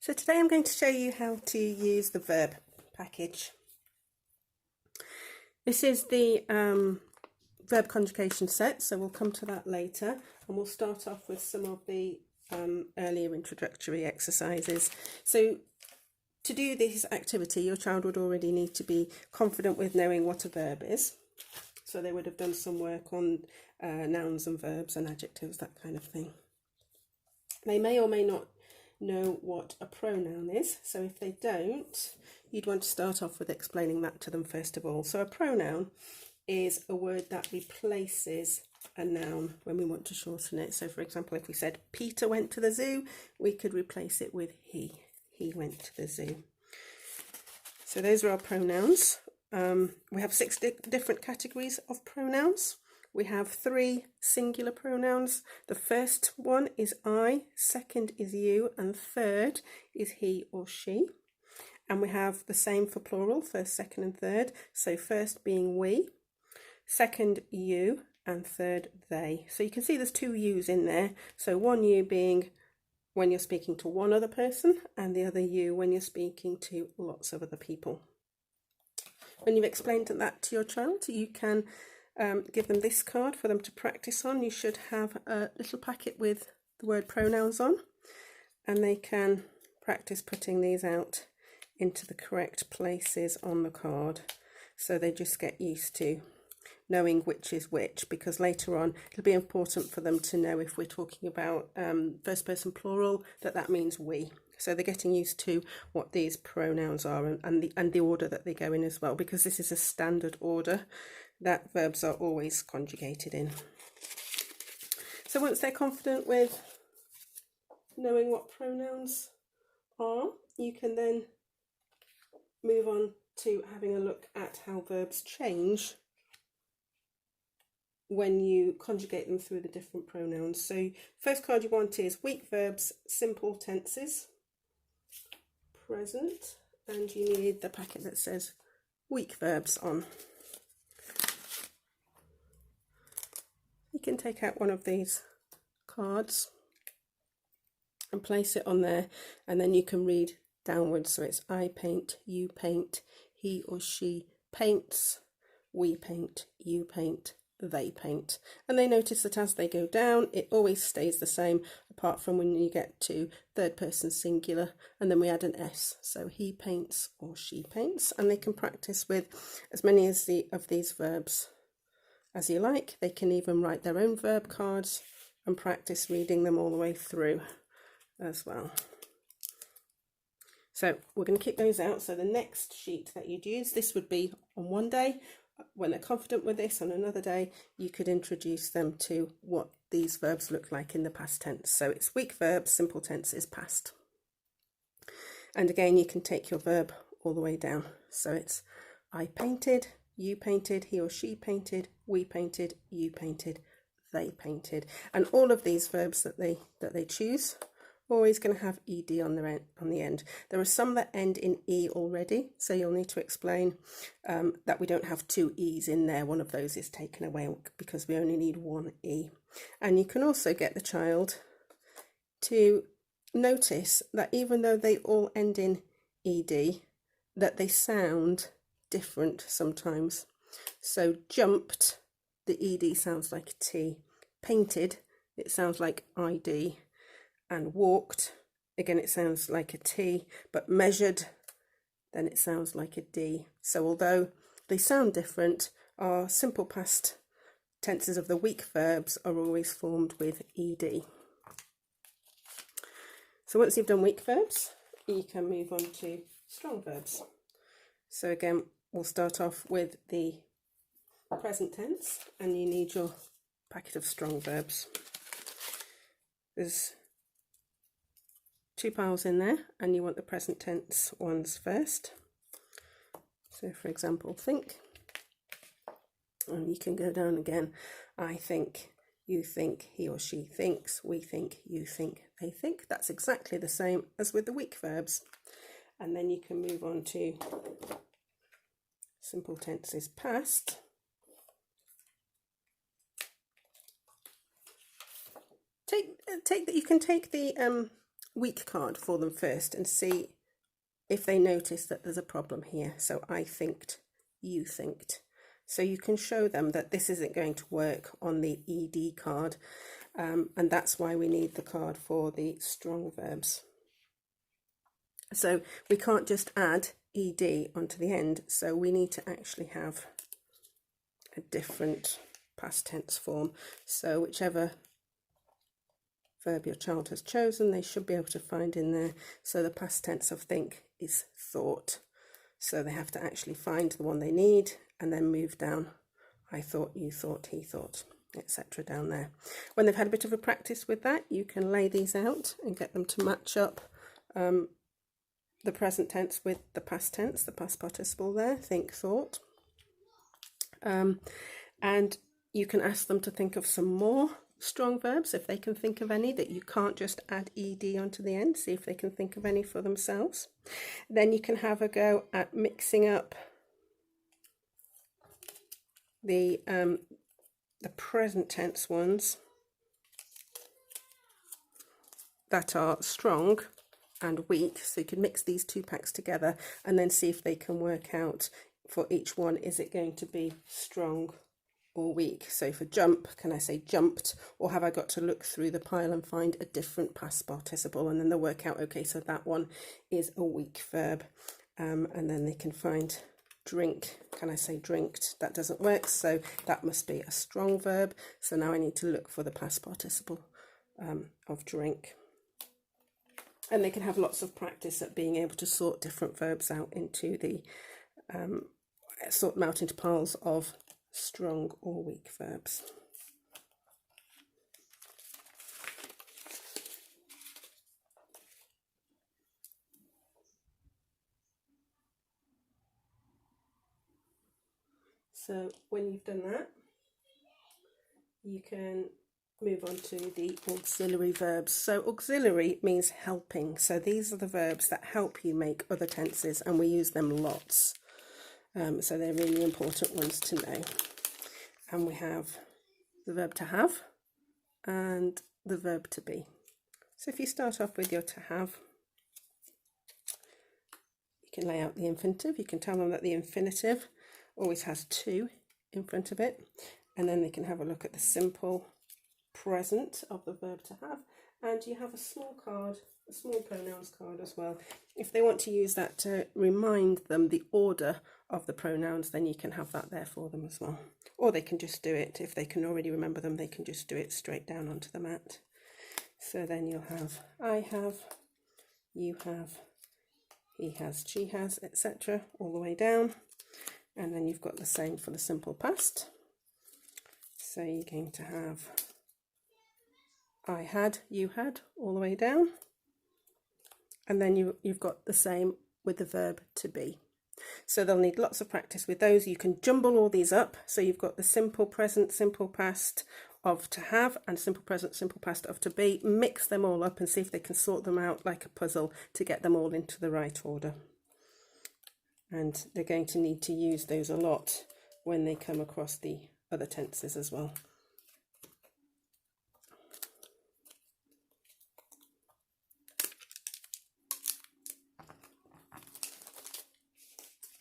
So today I'm going to show you how to use the verb package. This is the verb conjugation set, so we'll come to that later, and we'll start off with some of the earlier introductory exercises. So to do this activity, your child would already need to be confident with knowing what a verb is. So they would have done some work on nouns and verbs and adjectives, that kind of thing. They may or may not know what a pronoun is, so if they don't, you'd want to start off with explaining that to them first of all. So a pronoun is a word that replaces a noun when we want to shorten it. So for example, if we said Peter went to the zoo, we could replace it with he went to the zoo. So those are our pronouns. We have 6 different categories of pronouns. We have 3 singular pronouns. The first one is I, second is you, and third is he or she. And we have the same for plural, first, second, and third. So first being we, second you, and third they. So you can see there's 2 yous in there. So one you being when you're speaking to one other person, and the other you when you're speaking to lots of other people. When you've explained that to your child, you can give them this card for them to practice on. You should have a little packet with the word pronouns on, and they can practice putting these out into the correct places on the card, so they just get used to knowing which is which, because later on it'll be important for them to know if we're talking about first person plural, that means we. So they're getting used to what these pronouns are and the order that they go in as well, because this is a standard order that verbs are always conjugated in. So once they're confident with knowing what pronouns are, you can then move on to having a look at how verbs change when you conjugate them through the different pronouns. So first card you want is weak verbs, simple tenses, present, and you need the packet that says weak verbs on. You can take out one of these cards and place it on there, and then you can read downwards. So it's I paint, you paint, he or she paints, we paint, you paint, they paint. And they notice that as they go down, it always stays the same, apart from when you get to third person singular, and then we add an S. So he paints or she paints, and they can practice with as many of these verbs as you like. They can even write their own verb cards and practice reading them all the way through as well. So we're going to kick those out. So the next sheet that you'd use, this would be on one day. When they're confident with this, on another day, you could introduce them to what these verbs look like in the past tense. So it's weak verbs, simple tense is past. And again, you can take your verb all the way down. So it's I painted, you painted, he or she painted, we painted, you painted, they painted. And all of these verbs that they choose are always going to have ed on the end. There are some that end in e already, so you'll need to explain that we don't have 2 e's in there. One of those is taken away because we only need 1 e. And you can also get the child to notice that even though they all end in ed, that they sound different sometimes. So jumped, the ed sounds like a t. Painted, it sounds like id. And walked, again it sounds like a T, but measured, then it sounds like a D. So although they sound different, our simple past tenses of the weak verbs are always formed with ed. So once you've done weak verbs, you can move on to strong verbs. So again, we'll start off with the present tense, and you need your packet of strong verbs. There's 2 piles in there, and you want the present tense ones first. So for example, think, and you can go down again. I think, you think, he or she thinks, we think, you think, they think. That's exactly the same as with the weak verbs. And then you can move on to simple tenses past. You can take the weak card for them first and see if they notice that there's a problem here. So I thinked, you thinked. So you can show them that this isn't going to work on the ED card, and that's why we need the card for the strong verbs. So we can't just add ED onto the end, so we need to actually have a different past tense form. So whichever verb your child has chosen, they should be able to find in there. So the past tense of think is thought. So they have to actually find the one they need and then move down. I thought, you thought, he thought, etc. down there. When they've had a bit of a practice with that, you can lay these out and get them to match up the present tense with the past tense, the past participle there, think, thought. And you can ask them to think of some more strong verbs if they can think of any that you can't just add ed onto the end. See if they can think of any for themselves. Then you can have a go at mixing up the present tense ones that are strong and weak. So you can mix these two packs together and then see if they can work out for each one, is it going to be strong or weak? So for jump, can I say jumped, or have I got to look through the pile and find a different past participle? And then they'll work out, okay, so that one is a weak verb. And then they can find drink. Can I say drinked? That doesn't work, so that must be a strong verb. So now I need to look for the past participle of drink. And they can have lots of practice at being able to sort different verbs out into the sort them out into piles of strong or weak verbs. So when you've done that, you can move on to the auxiliary verbs. So auxiliary means helping. So these are the verbs that help you make other tenses, and we use them lots. So they're really important ones to know. And we have the verb to have and the verb to be. So if you start off with your to have, you can lay out the infinitive. You can tell them that the infinitive always has to in front of it. And then they can have a look at the simple present of the verb to have. And you have a small card, a small pronouns card as well. If they want to use that to remind them the order of the pronouns, then you can have that there for them as well. Or they can just do it, if they can already remember them, they can just do it straight down onto the mat. So then you'll have I have, you have, he has, she has, etc. all the way down. And then you've got the same for the simple past. So you're going to have I had, you had, all the way down. And then you've got the same with the verb to be. So they'll need lots of practice with those. You can jumble all these up. So you've got the simple present, simple past of to have, and simple present, simple past of to be. Mix them all up and see if they can sort them out like a puzzle to get them all into the right order. And they're going to need to use those a lot when they come across the other tenses as well.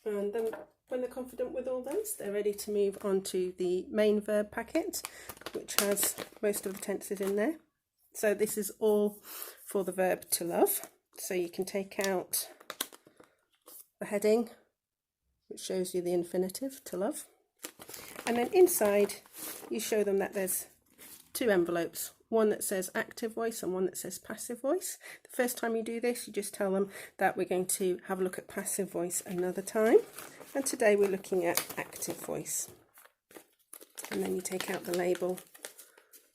And then when they're confident with all those, they're ready to move on to the main verb packet, which has most of the tenses in there. So this is all for the verb to love. So you can take out the heading, which shows you the infinitive, to love. And then inside, you show them that there's two envelopes, one that says active voice and one that says passive voice. The first time you do this, you just tell them that we're going to have a look at passive voice another time. And today we're looking at active voice. And then you take out the label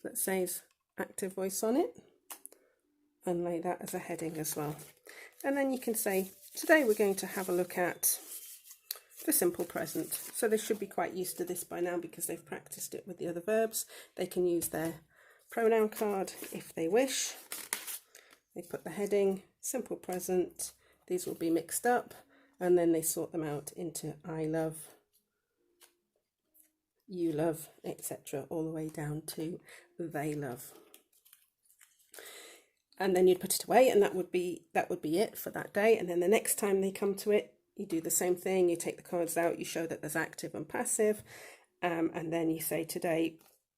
that says active voice on it and lay that as a heading as well. And then you can say, today we're going to have a look at the simple present. So they should be quite used to this by now because they've practiced it with the other verbs. They can use their pronoun card if they wish. They put the heading, simple present. These will be mixed up and then they sort them out into I love, you love, etc. all the way down to they love. and then you'd put it away, and that would be it for that day. And then the next time they come to it, you do the same thing. You take the cards out, you show that there's active and passive, and then you say, today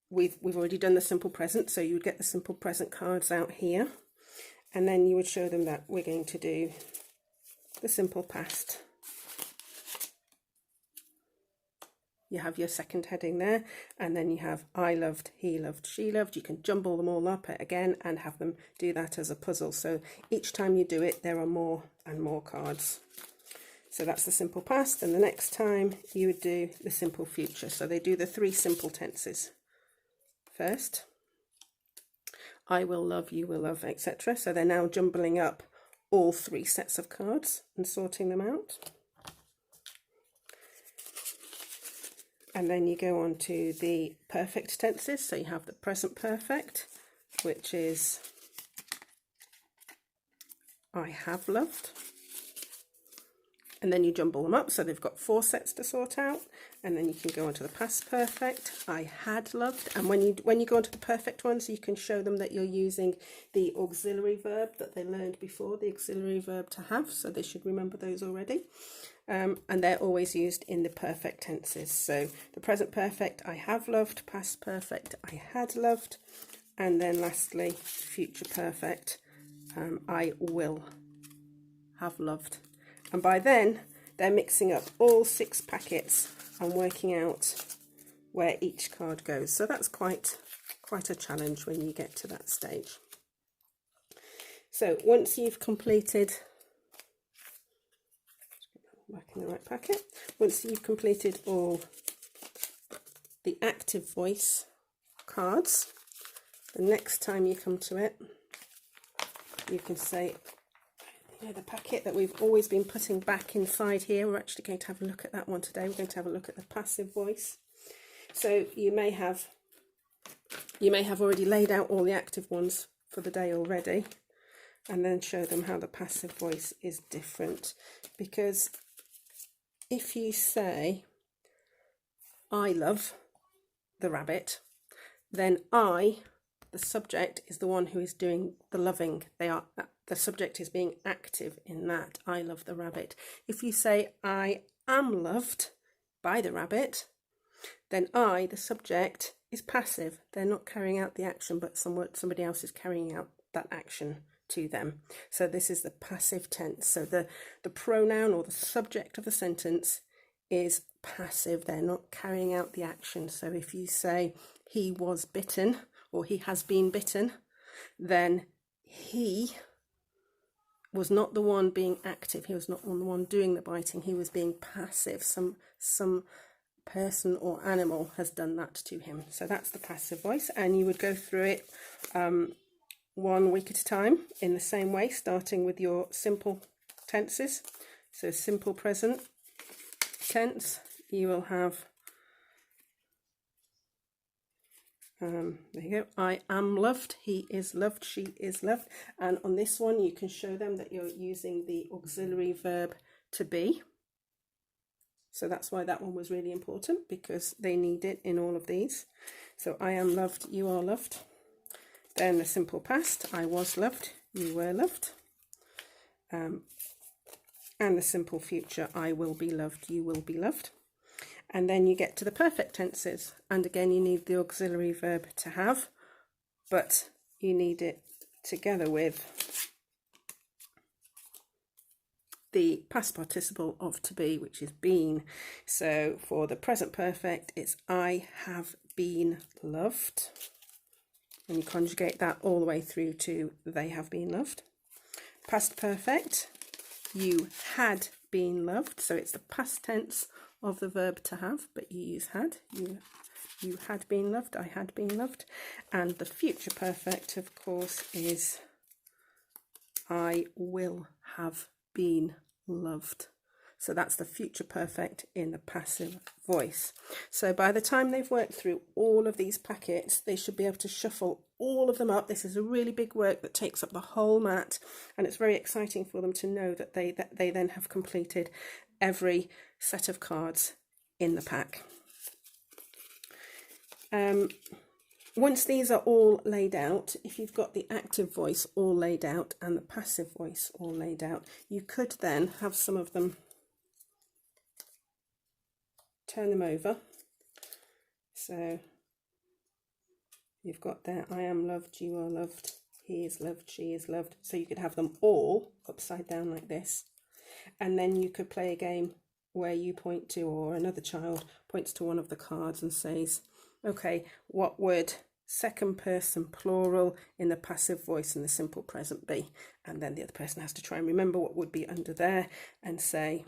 we've already done the simple present, so you would get the simple present cards out here, and then you would show them that we're going to do the simple past. You have your second heading there, and then you have I loved, he loved, she loved. You can jumble them all up again and have them do that as a puzzle. So each time you do it, there are more and more cards. So that's the simple past, and the next time you would do the simple future. So they do the 3 simple tenses first. I will love, you will love, etc. So they're now jumbling up all 3 sets of cards and sorting them out. And then you go on to the perfect tenses. So you have the present perfect, which is I have loved. And then you jumble them up, so they've got 4 sets to sort out. And then you can go on to the past perfect, I had loved. And when you go on to the perfect ones, you can show them that you're using the auxiliary verb that they learned before, the auxiliary verb to have. So they should remember those already. And they're always used in the perfect tenses. So the present perfect, I have loved. Past perfect, I had loved. And then lastly, future perfect, I will have loved. And by then, they're mixing up all 6 packets and working out where each card goes. So that's quite a challenge when you get to that stage. So once you've completed, back in the right packet, once you've completed all the active voice cards, the next time you come to it, you can say, the packet that we've always been putting back inside here, we're actually going to have a look at that one today. We're going to have a look at the passive voice. So you may have already laid out all the active ones for the day already, and then show them how the passive voice is different. Because if you say I love the rabbit, then I, the subject, is the one who is doing the loving. The subject is being active in that. I love the rabbit. If you say I am loved by the rabbit, then I, the subject, is passive. They're not carrying out the action, but somebody else is carrying out that action to them. So this is the passive tense. So the pronoun or the subject of the sentence is passive. They're not carrying out the action. So if you say he was bitten or he has been bitten, then he was not the one being active. He was not the one doing the biting. He was being passive. Some person or animal has done that to him. So that's the passive voice, and you would go through it 1 week at a time in the same way, starting with your simple tenses. So simple present tense, you will have there you go. I am loved, he is loved, she is loved. And on this one, you can show them that you're using the auxiliary verb to be. So that's why that one was really important, because they need it in all of these. So I am loved, you are loved. Then the simple past, I was loved, you were loved. And the simple future, I will be loved, you will be loved. And then you get to the perfect tenses, and again you need the auxiliary verb to have, but you need it together with the past participle of to be, which is been. So for the present perfect, it's I have been loved, and you conjugate that all the way through to they have been loved. Past perfect, you had been loved, so it's the past tense of the verb to have, but you use had. You had been loved, I had been loved. And the future perfect, of course, is I will have been loved. So that's the future perfect in the passive voice. So by the time they've worked through all of these packets, they should be able to shuffle all of them up. This is a really big work that takes up the whole mat, and it's very exciting for them to know that they then have completed every set of cards in the pack. once these are all laid out, if you've got the active voice all laid out and the passive voice all laid out, you could then have some of them, turn them over. So you've got there, I am loved, you are loved, he is loved, she is loved. So you could have them all upside down like this. And then you could play a game where you point to, or another child points to one of the cards and says, okay, what would second person plural in the passive voice in the simple present be? And then the other person has to try and remember what would be under there and say,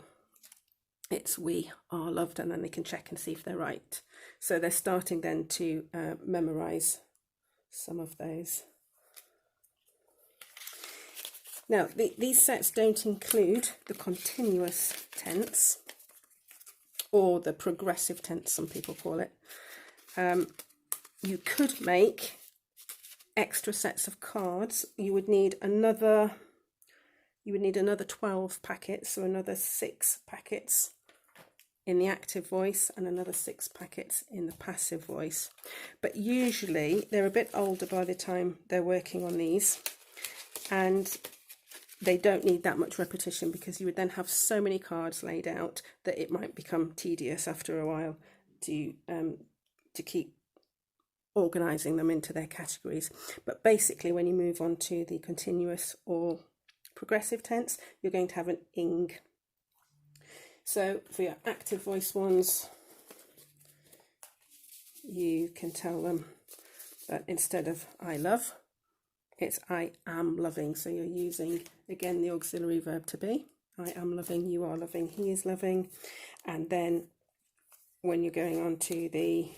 it's we are loved, and then they can check and see if they're right. So they're starting then to memorize some of those. Now, these sets don't include the continuous tense, or the progressive tense, some people call it. You could make extra sets of cards. You would need another 12 packets, so another 6 packets in the active voice and another 6 packets in the passive voice. But usually they're a bit older by the time they're working on these, and they don't need that much repetition, because you would then have so many cards laid out that it might become tedious after a while to keep organising them into their categories. But basically, when you move on to the continuous or progressive tense, you're going to have an ing. So for your active voice ones, you can tell them that instead of I love, it's I am loving. So you're using, again, the auxiliary verb to be. I am loving, you are loving, he is loving. And then when you're going on to the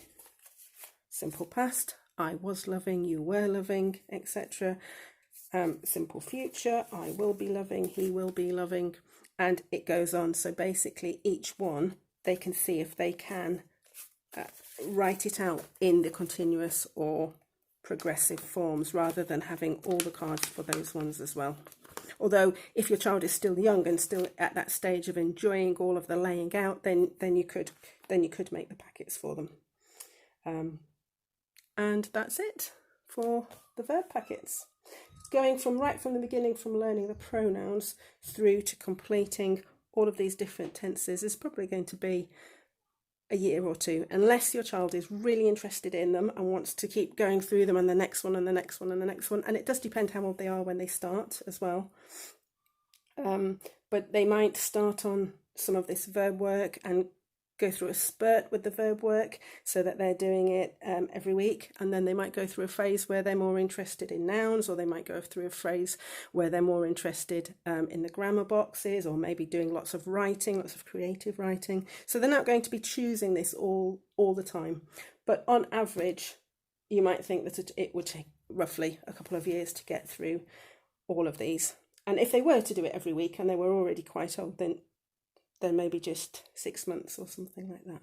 simple past, I was loving, you were loving, etc. Simple future, I will be loving, he will be loving, and it goes on. So basically each one, they can see if they can write it out in the continuous or progressive forms, rather than having all the cards for those ones as well. Although if your child is still young and still at that stage of enjoying all of the laying out, then you could make the packets for them. And that's it for the verb packets. Going right from the beginning, from learning the pronouns through to completing all of these different tenses, is probably going to be a year or two, unless your child is really interested in them and wants to keep going through them, and the next one and the next one and the next one. And it does depend how old they are when they start as well. But they might start on some of this verb work and go through a spurt with the verb work, so that they're doing it every week, and then they might go through a phase where they're more interested in nouns, or they might go through a phase where they're more interested in the grammar boxes, or maybe doing lots of writing, lots of creative writing. So they're not going to be choosing this all the time, but on average you might think that it would take roughly a couple of years to get through all of these. And if they were to do it every week and they were already quite old, then maybe just 6 months or something like that.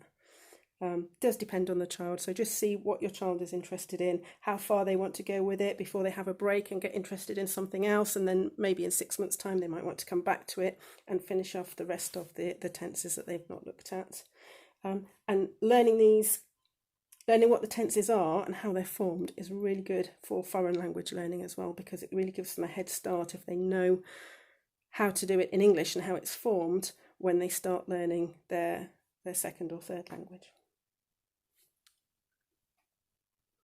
Does depend on the child, so just see what your child is interested in, how far they want to go with it before they have a break and get interested in something else, and then maybe in 6 months' time they might want to come back to it and finish off the rest of the tenses that they've not looked at. And learning what the tenses are and how they're formed is really good for foreign language learning as well, because it really gives them a head start if they know how to do it in English and how it's formed when they start learning their second or third language.